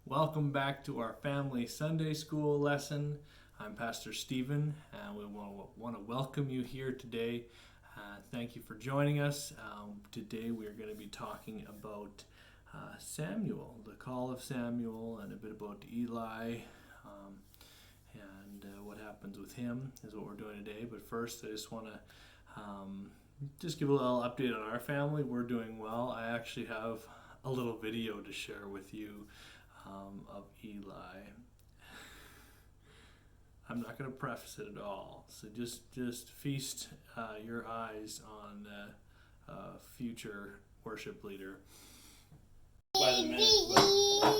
Welcome back to our family Sunday school lesson. I'm Pastor Stephen, and we want to welcome you here today. Thank you for joining us. Today we are going to be talking about Samuel, the call of Samuel, and a bit about Eli, and what happens with him is what we're doing today. But first, I just want to just give a little update on our family. We're doing well. I actually have a little video to share with you of Eli. I'm not going to preface it at all, so just feast your eyes on future worship leader. By the minute,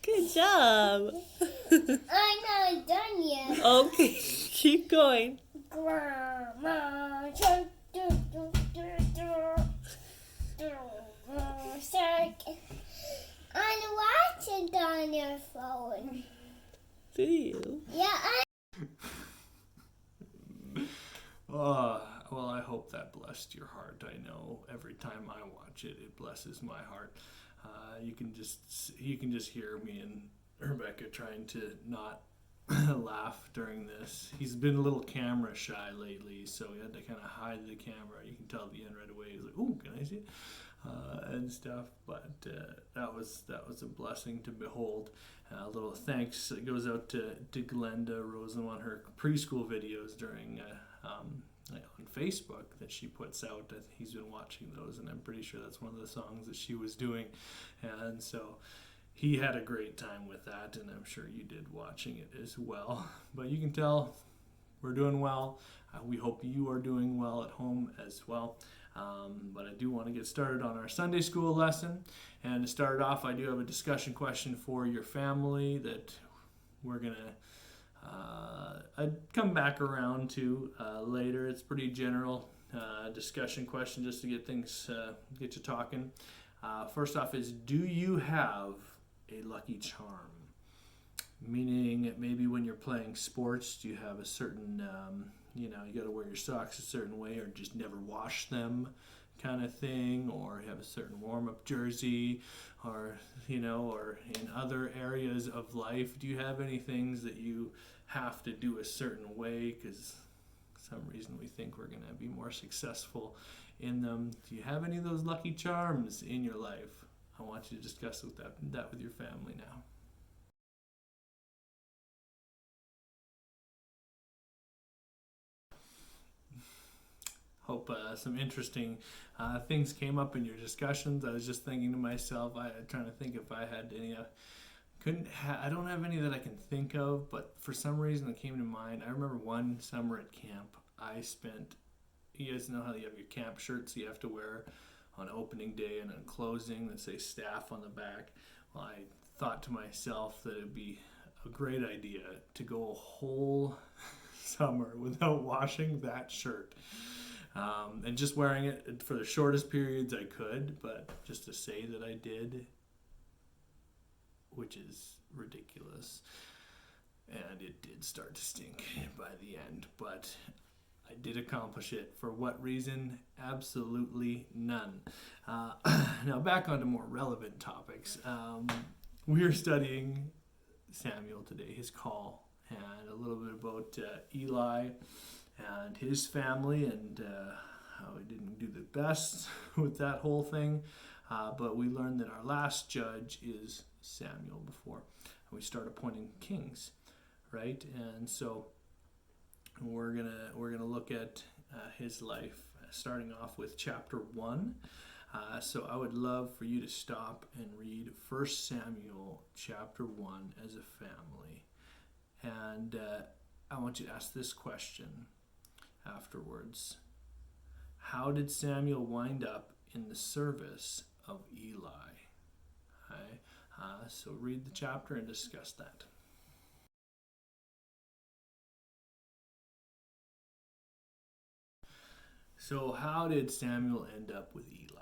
Good job. I'm not done yet. Okay, keep going. Grandma shark, shark. I'm watching on your phone. Do you? Yeah, well, I hope that blessed your heart. I know every time I watch it, it blesses my heart. You can just hear me and Rebecca trying to not laugh during this. He's been a little camera shy lately, so we had to kind of hide the camera. You can tell at the end right away. He's like, "Ooh, can I see it?" And stuff. But that was a blessing to behold. A little thanks goes out to Glenda Rosen on her preschool videos during on Facebook that she puts out. He's been watching those, and I'm pretty sure that's one of the songs that she was doing. And so he had a great time with that, and I'm sure you did watching it as well. But you can tell we're doing well. We hope you are doing well at home as well. But I do want to get started on our Sunday school lesson. And to start off, I do have a discussion question for your family that we're going to I'd come back around to later. It's pretty general discussion question just to get you talking. First off is, do you have a lucky charm? Meaning maybe when you're playing sports, do you have a certain, you got to wear your socks a certain way or just never wash them kind of thing, or have a certain warm-up jersey, or, or in other areas of life, do you have any things that you have to do a certain way because for some reason we think we're going to be more successful in them? Do you have any of those lucky charms in your life? I want you to discuss that with your family now. Hope some interesting things came up in your discussions. I was just thinking to myself, trying to think if I had any. I don't have any that I can think of, but for some reason that came to mind. I remember one summer at camp I spent. You guys know how you have your camp shirts you have to wear on opening day and on closing that say staff on the back. Well, I thought to myself that it'd be a great idea to go a whole summer without washing that shirt. And just wearing it for the shortest periods I could, but just to say that I did, which is ridiculous. And it did start to stink by the end, but I did accomplish it. For what reason? Absolutely none. Now back onto more relevant topics. We are studying Samuel today, his call, and a little bit about Eli and his family, and how he didn't do the best with that whole thing. But we learned that our last judge is Samuel before we start appointing kings, right? And so we're gonna look at his life, starting off with chapter 1. So I would love for you to stop and read 1 Samuel chapter 1 as a family. And I want you to ask this question afterwards. How did Samuel wind up in the service of Eli? Okay? So read the chapter and discuss that. So how did Samuel end up with Eli?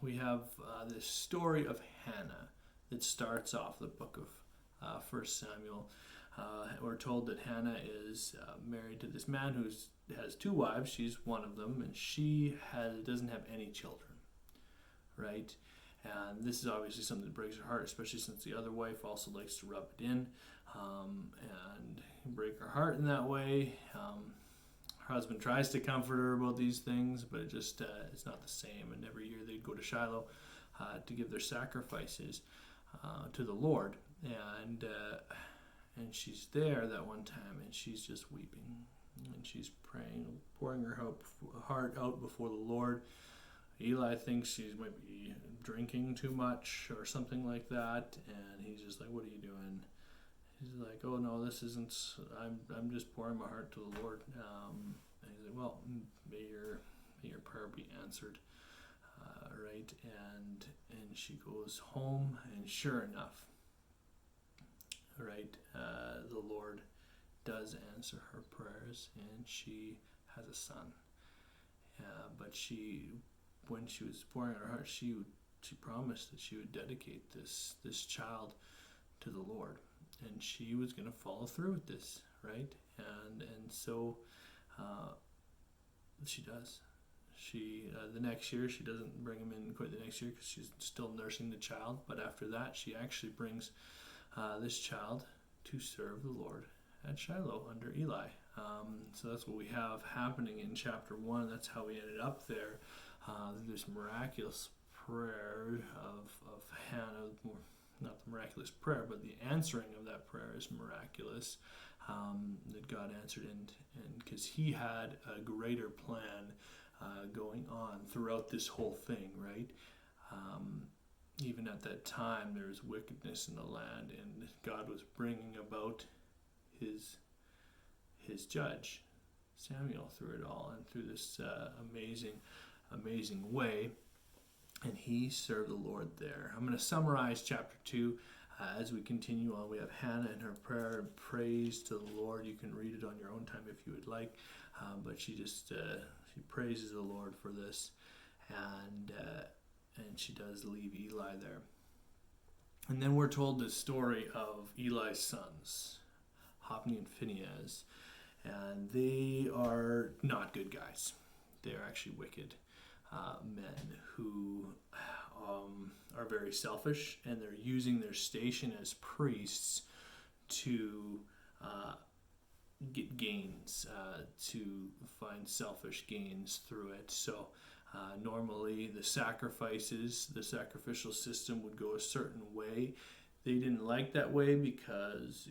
We have this story of Hannah that starts off the book of 1 Samuel. We're told that Hannah is married to this man who has two wives. She's one of them, and she doesn't have any children, right? And this is obviously something that breaks her heart, especially since the other wife also likes to rub it in and break her heart in that way. Her husband tries to comfort her about these things, but it just it's not the same. And every year they'd go to Shiloh to give their sacrifices to the Lord, and she's there that one time, and she's just weeping, and she's praying, pouring her heart out before the Lord. Eli thinks she might be drinking too much or something like that, and he's just like, "What are you doing?" He's like, "Oh no, this isn't. I'm just pouring my heart to the Lord." And he's like, "Well, may your prayer be answered." Right, and she goes home, and sure enough, right, the Lord does answer her prayers, and she has a son. But when she was pouring out her heart, she promised that she would dedicate this child to the Lord, and she was going to follow through with this, right? And so she does. She the next year, she doesn't bring him in quite the next year because she's still nursing the child. But after that, she actually brings this child to serve the Lord at Shiloh under Eli. So that's what we have happening in chapter 1. That's how we ended up there. This miraculous prayer of Hannah. Not the miraculous prayer, but the answering of that prayer is miraculous. That God answered, and because He had a greater plan going on throughout this whole thing, right? Even at that time, there was wickedness in the land, and God was bringing about His judge, Samuel, through it all, and through this amazing way. And he served the Lord there. I'm going to summarize chapter 2 as we continue on. We have Hannah in her prayer and praise to the Lord. You can read it on your own time if you would like, but she praises the Lord for this, and she does leave Eli there. And then we're told the story of Eli's sons, Hophni and Phinehas, and they are not good guys. They are actually wicked men who are very selfish, and they're using their station as priests to get gains, to find selfish gains through it. So normally the sacrificial system would go a certain way. They didn't like that way because,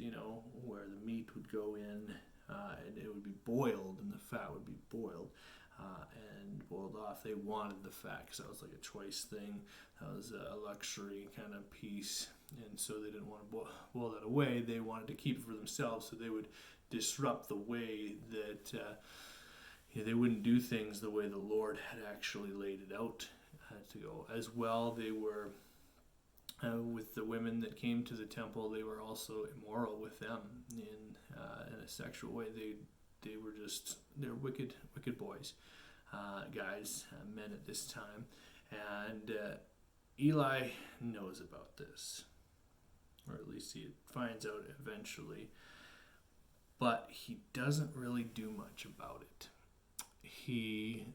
where the meat would go in, and it would be boiled, and the fat would be boiled and boiled off. They wanted the fat because that was like a choice thing. That was a luxury kind of piece, and so they didn't want to boil that away. They wanted to keep it for themselves, so they would disrupt the way that they wouldn't do things the way the Lord had actually laid it out to go. As well, they were with the women that came to the temple. They were also immoral with them in a sexual way. They're wicked boys, guys, men at this time, and Eli knows about this, or at least he finds out eventually, but he doesn't really do much about it. He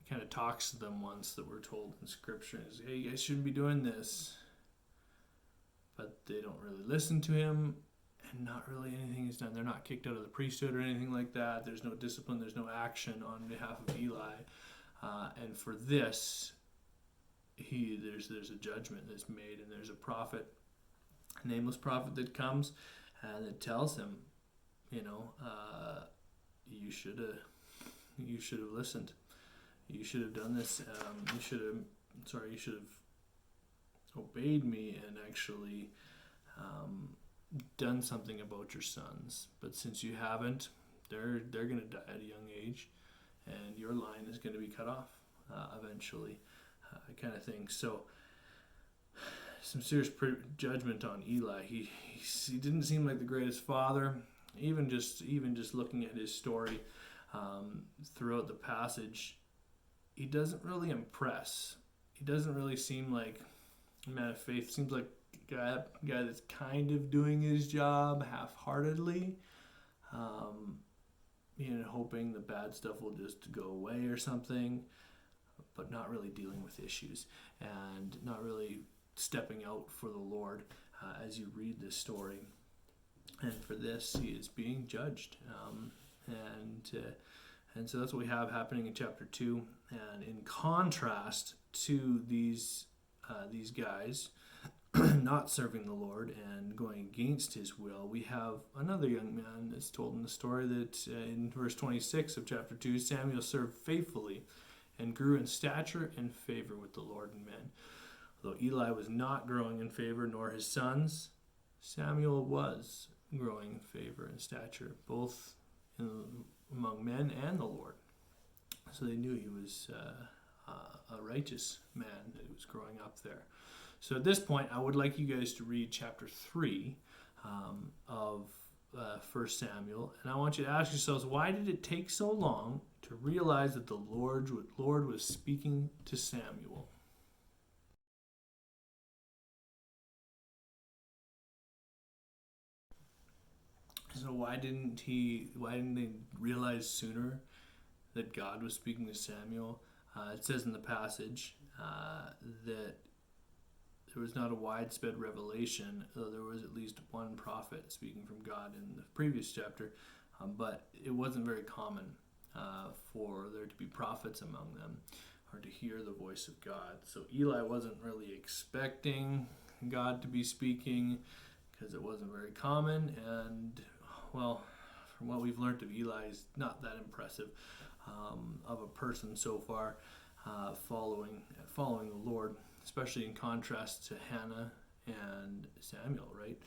kind of talks to them once, that we're told in scripture, and says, "Hey, you guys shouldn't be doing this," but they don't really listen to him. And not really anything is done. They're not kicked out of the priesthood or anything like that. There's no discipline. There's no action on behalf of Eli. And for this, there's a judgment that's made, and there's a prophet, a nameless prophet that comes and that tells him, you should have listened. You should have done this. You should have obeyed me and actually done something about your sons. But since you haven't, they're going to die at a young age, and your line is going to be cut off eventually, kind of thing. So some serious judgment on Eli. He didn't seem like the greatest father. Even just looking at his story throughout the passage, he doesn't really impress. He doesn't really seem like a man of faith. Seems like a guy that's kind of doing his job half-heartedly, hoping the bad stuff will just go away or something, but not really dealing with issues and not really stepping out for the Lord as you read this story. And for this, he is being judged. And so that's what we have happening in chapter 2. And in contrast to these guys not serving the Lord and going against his will, we have another young man that's told in the story that in verse 26 of chapter 2, Samuel served faithfully and grew in stature and favor with the Lord and men. Though Eli was not growing in favor, nor his sons, Samuel was growing in favor and stature, both among men and the Lord. So they knew he was a righteous man that was growing up there. So at this point, I would like you guys to read chapter 3 of 1 Samuel. And I want you to ask yourselves, why did it take so long to realize that the Lord was speaking to Samuel? So why didn't they realize sooner that God was speaking to Samuel? It says in the passage that there was not a widespread revelation, though there was at least one prophet speaking from God in the previous chapter, but it wasn't very common for there to be prophets among them or to hear the voice of God. So Eli wasn't really expecting God to be speaking because it wasn't very common, and well, from what we've learned of Eli, is not that impressive of a person so far following the Lord, especially in contrast to Hannah and Samuel, right?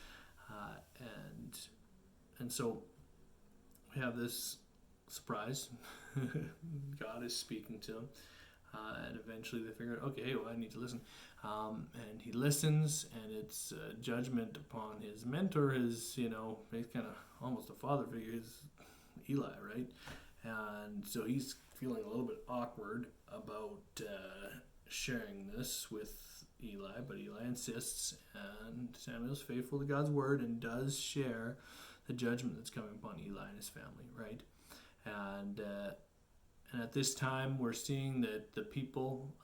And so we have this surprise. God is speaking to him, and eventually they figure out, okay, well, I need to listen. And he listens, and it's judgment upon his mentor, he's kind of almost a father figure, is Eli, right? And so he's feeling a little bit awkward about sharing this with Eli, but Eli insists, and Samuel's faithful to God's word and does share the judgment that's coming upon Eli and his family, right? And at this time, we're seeing that the people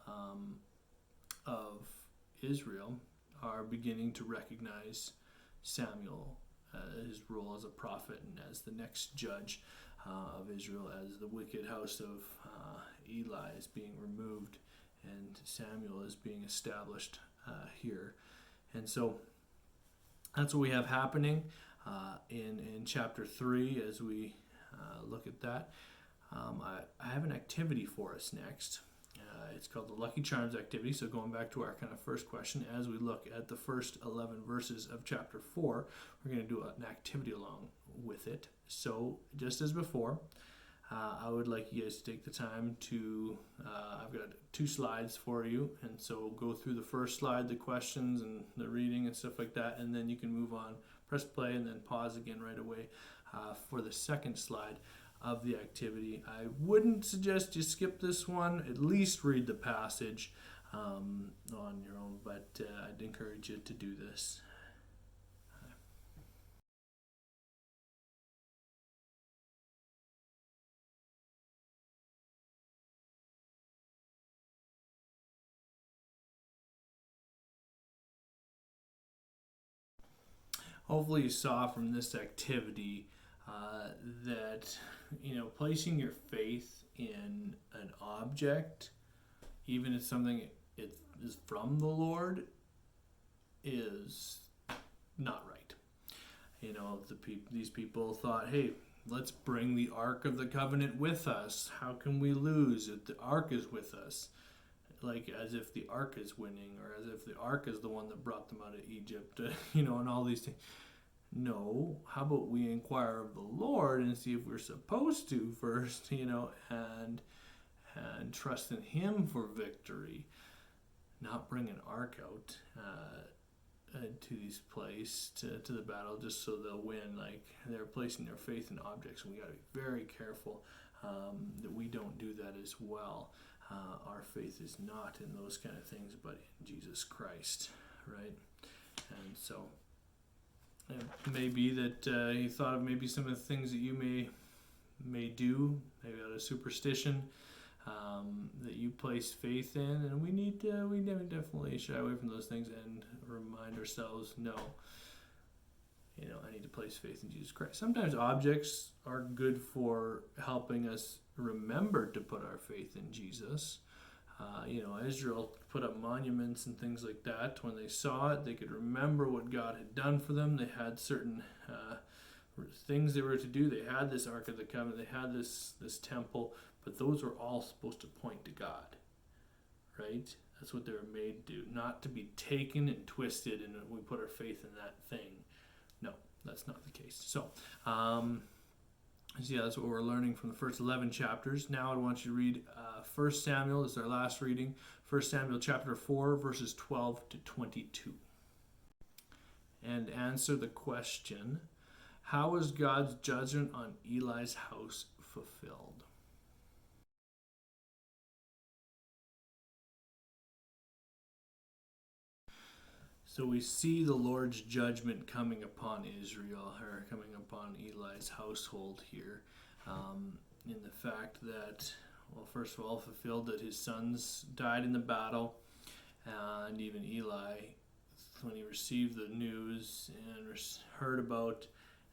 of Israel are beginning to recognize Samuel, his role as a prophet and as the next judge of Israel, as the wicked house of Eli is being removed and Samuel is being established here. And so that's what we have happening in chapter 3 as we look at that. I have an activity for us next. It's called the Lucky Charms activity. So going back to our kind of first question, as we look at the first 11 verses of chapter 4, we're going to do an activity along with it. So just as before, I would like you guys to take the time to, I've got 2 slides for you, and so go through the first slide, the questions and the reading and stuff like that, and then you can move on, press play, and then pause again right away for the second slide of the activity. I wouldn't suggest you skip this one, at least read the passage on your own, but I'd encourage you to do this. Hopefully you saw from this activity that placing your faith in an object, even if something it is from the Lord, is not right. These people thought, hey, let's bring the Ark of the Covenant with us. How can we lose if the Ark is with us? Like as if the Ark is winning, or as if the Ark is the one that brought them out of Egypt, and all these things. No, how about we inquire of the Lord and see if we're supposed to first, and trust in Him for victory, not bring an ark out to these place to the battle just so they'll win. Like, they're placing their faith in objects, and we got to be very careful that we don't do that as well. Our faith is not in those kind of things, but in Jesus Christ, right? And so it may be that you thought of maybe some of the things that you may do, maybe out of superstition, that you place faith in, and we definitely shy away from those things and remind ourselves, no, I need to place faith in Jesus Christ. Sometimes objects are good for helping us remember to put our faith in Jesus. Israel put up monuments and things like that. When they saw it, they could remember what God had done for them. They had certain things they were to do. They had this Ark of the Covenant. They had this temple, but those were all supposed to point to God, right? That's what they were made to do, not to be taken and twisted and we put our faith in that thing. No, that's not the case. So, that's what we're learning from the first 11 chapters. Now I want you to read 1 Samuel. This is our last reading. 1 Samuel chapter 4, verses 12 to 22. And answer the question, how was God's judgment on Eli's house fulfilled? So we see the Lord's judgment coming upon Israel, or coming upon Eli's household here, in the fact that, well, first of all, fulfilled that his sons died in the battle, and even Eli, when he received the news and heard about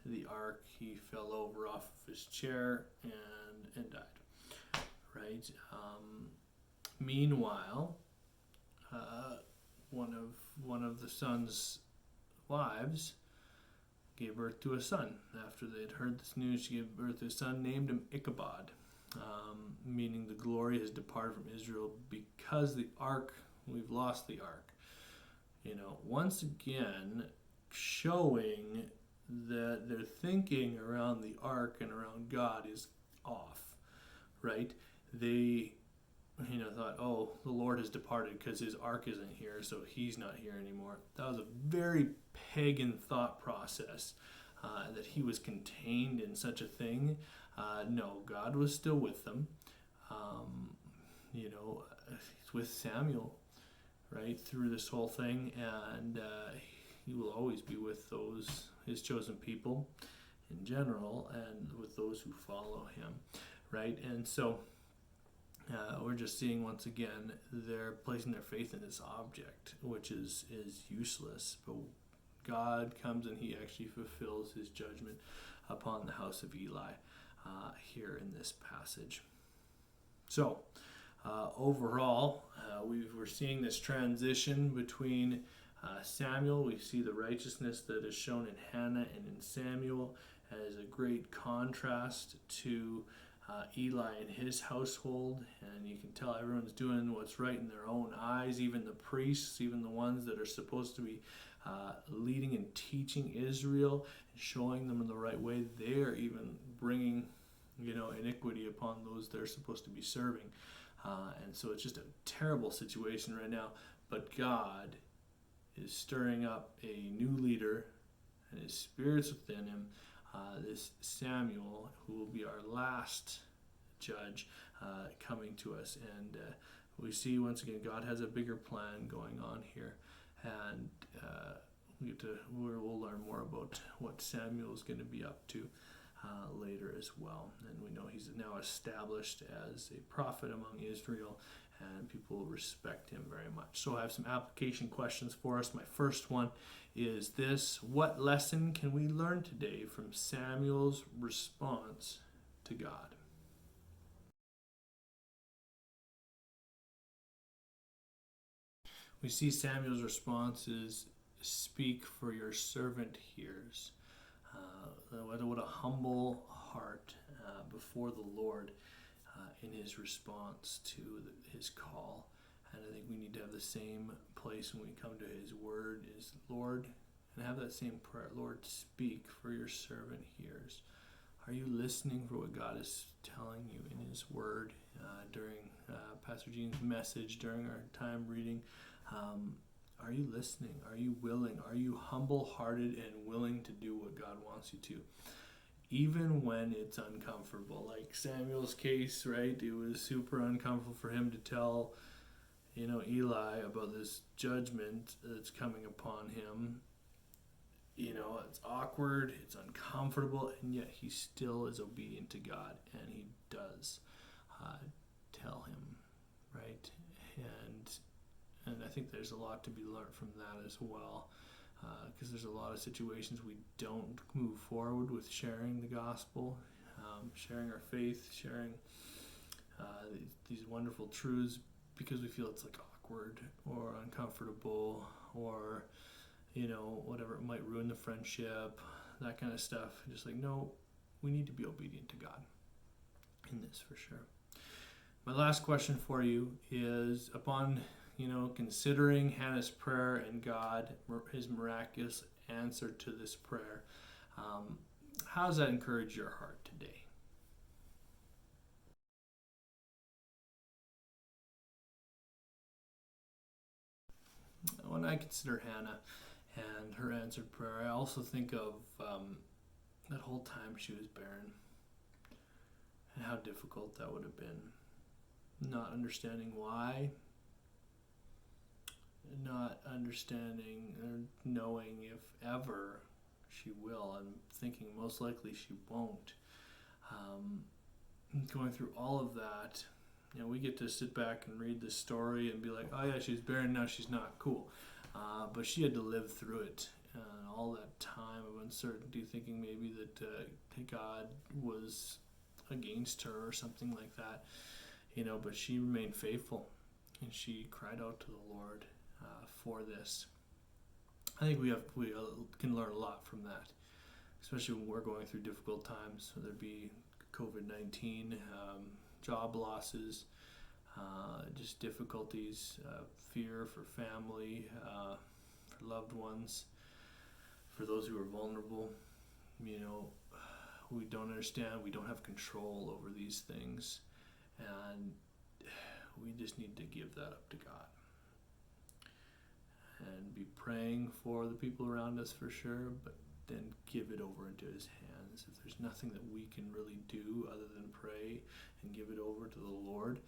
the ark, he fell over off of his chair and died, right? Meanwhile, one of the son's wives gave birth to a son. After they had heard this news, she gave birth to a son, named him Ichabod, meaning the glory has departed from Israel because the ark, we've lost the ark. Once again, showing that their thinking around the ark and around God is off, right? They thought, oh, the Lord has departed because his ark isn't here, so he's not here anymore. That was a very pagan thought process, that he was contained in such a thing. No, God was still with them. He's with Samuel, right, through this whole thing, and he will always be with his chosen people in general, and with those who follow him, right? And so we're just seeing once again they're placing their faith in this object, which is useless. But God comes and he actually fulfills his judgment upon the house of Eli here in this passage. So overall, we're seeing this transition between Samuel. We see the righteousness that is shown in Hannah and in Samuel as a great contrast to Eli and his household, and you can tell everyone's doing what's right in their own eyes, even the priests, even the ones that are supposed to be leading and teaching Israel and showing them in the right way. They are even bringing iniquity upon those they're supposed to be serving, and so it's just a terrible situation right now. But God is stirring up a new leader, and his spirit's within him, this Samuel, who will be our last judge, coming to us. And we see once again God has a bigger plan going on here, and we'll learn more about what Samuel is going to be up to later as well. And we know he's now established as a prophet among Israel, and people respect him very much. So I have some application questions for us. My first one is this: what lesson can we learn today from Samuel's response to God? We see Samuel's response is, speak, for your servant hears. What a humble heart before the Lord in his response to his call. And I think we need to have the same place when we come to his word is, Lord, And have that same prayer. Lord, speak, for your servant hears. Are you listening for what God is telling you in his word during Pastor Jean's message, during our time reading? Are you listening? Are you willing? Are you humble-hearted and willing to do what God wants you to? Even when it's uncomfortable. Like Samuel's case, right? It was super uncomfortable for him to tell, Eli about this judgment that's coming upon him. It's awkward, it's uncomfortable, and yet he still is obedient to God, and he does tell him, right? And I think there's a lot to be learned from that as well, because there's a lot of situations we don't move forward with sharing the gospel, sharing our faith, sharing these wonderful truths, because we feel it's like awkward or uncomfortable or whatever, it might ruin the friendship, that kind of stuff. Just like, no, we need to be obedient to God in this for sure. My last question for you is, upon, considering Hannah's prayer and God, his miraculous answer to this prayer, how does that encourage your heart today? When I consider Hannah and her answered prayer, I also think of that whole time she was barren and how difficult that would have been. Not understanding why, not understanding or knowing if ever she will. I'm thinking most likely she won't. Going through all of that, we get to sit back and read this story and be like, oh yeah, she's barren, now she's not, cool. But she had to live through it, all that time of uncertainty, thinking maybe that God was against her or something like that, but she remained faithful, and she cried out to the Lord for this. I think we can learn a lot from that, especially when we're going through difficult times, whether it be COVID-19, job losses, just difficulties, fear for family, for loved ones, for those who are vulnerable. We don't understand, we don't have control over these things, and we just need to give that up to God and be praying for the people around us for sure, but then give it over into his hands. If there's nothing that we can really do other than pray and give it over to the Lord,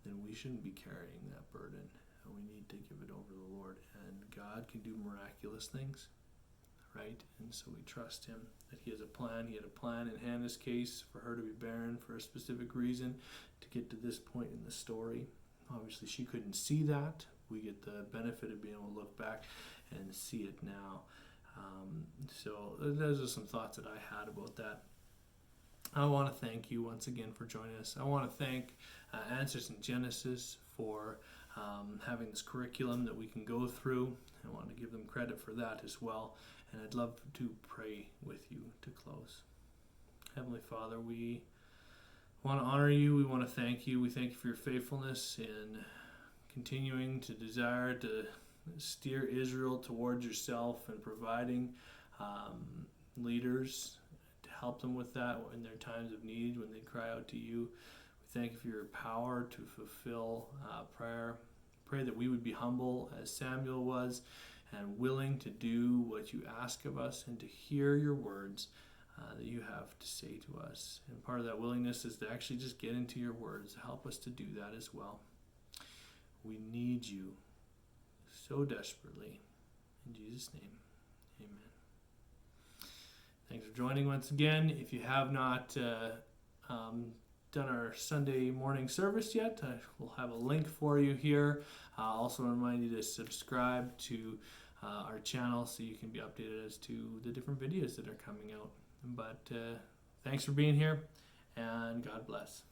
then we shouldn't be carrying that burden. And we need to give it over to the Lord. And God can do miraculous things, right? And so we trust him that he has a plan. He had a plan in Hannah's case for her to be barren for a specific reason to get to this point in the story. Obviously, she couldn't see that. We get the benefit of being able to look back and see it now. So those are some thoughts that I had about that. I want to thank you once again for joining us. I want to thank Answers in Genesis for having this curriculum that we can go through. I want to give them credit for that as well. And I'd love to pray with you to close. Heavenly Father, we want to honor you. We want to thank you. We thank you for your faithfulness in continuing to desire to steer Israel towards yourself and providing leaders to help them with that in their times of need when they cry out to you. We thank you for your power to fulfill prayer. Pray that we would be humble as Samuel was and willing to do what you ask of us and to hear your words that you have to say to us. And part of that willingness is to actually just get into your words. Help us to do that as well. We need you so desperately. In Jesus' name, amen. Thanks for joining once again. If you have not done our Sunday morning service yet, we'll have a link for you here. I'll also remind you to subscribe to our channel so you can be updated as to the different videos that are coming out. But thanks for being here, and God bless.